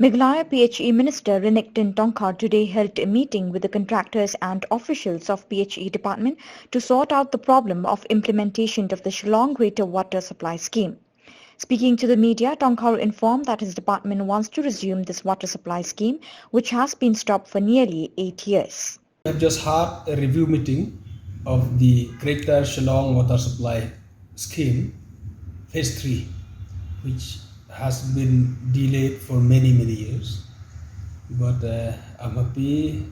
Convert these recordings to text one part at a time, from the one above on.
Meghalaya PHE Minister Rinektin Tongkhar today held a meeting with the contractors and officials of PHE department to sort out the problem of implementation of the Shillong Greater Water Supply Scheme. Speaking to the media, Tongkhar informed that his department wants to resume this water supply scheme, which has been stopped for nearly 8 years. We have just had a review meeting of the Greater Shillong Water Supply Scheme, Phase 3, which has been delayed for many years. But I'm happy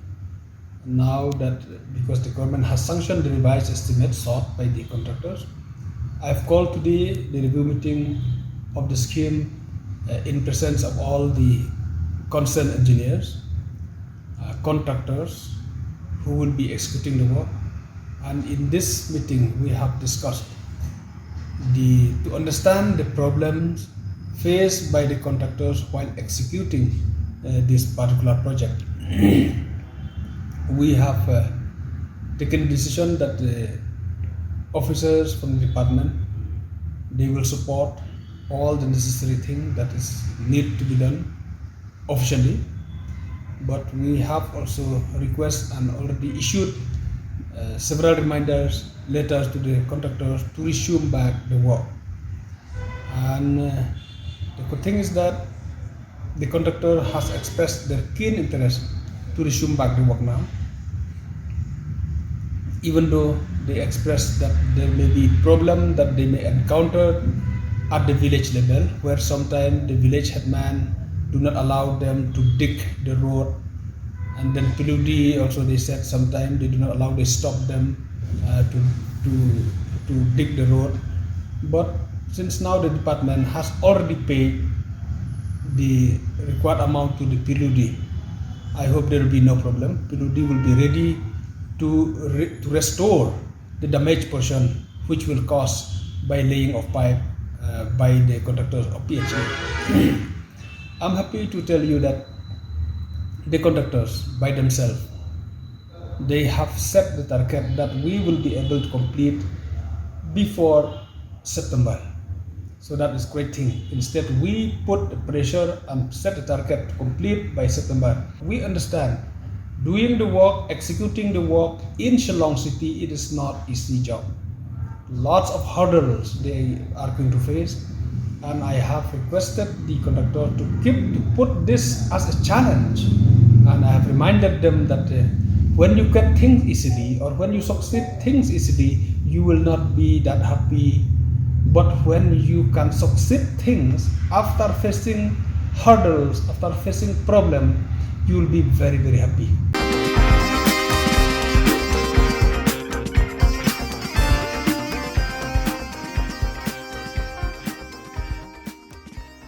now that because the government has sanctioned the revised estimate sought by the contractors, I've called today the review meeting of the scheme in presence of all the concerned engineers, contractors who will be executing the work. And in this meeting, we have discussed to understand the problems faced by the contractors while executing this particular project. We have taken a decision that the officers from the department, they will support all the necessary things that is need to be done officially. But we have also requested and already issued several reminders letters to the contractors to resume back the work. And the good thing is that the contractor has expressed their keen interest to resume back the work now, even though they expressed that there may be problem that they may encounter at the village level, where sometimes the village headman do not allow them to dig the road, and then PHE also, they said sometimes they do not allow, they stop them to dig the road. But since now the department has already paid the required amount to the PHE, I hope there will be no problem. PHE will be ready to restore the damaged portion which will cause by laying of pipe by the contractors of PHE. I'm happy to tell you that the contractors by themselves, they have set the target that we will be able to complete before September. So that is great thing. Instead, we put the pressure and set the target to complete by September. We understand doing the work, executing the work in Shillong city, it is not easy job. Lots of hurdles they are going to face, and I have requested the contractor to put this as a challenge, and I have reminded them that when you get things easily or when you succeed things easily, you will not be that happy. But when you can succeed things after facing hurdles, after facing problem, you will be very happy.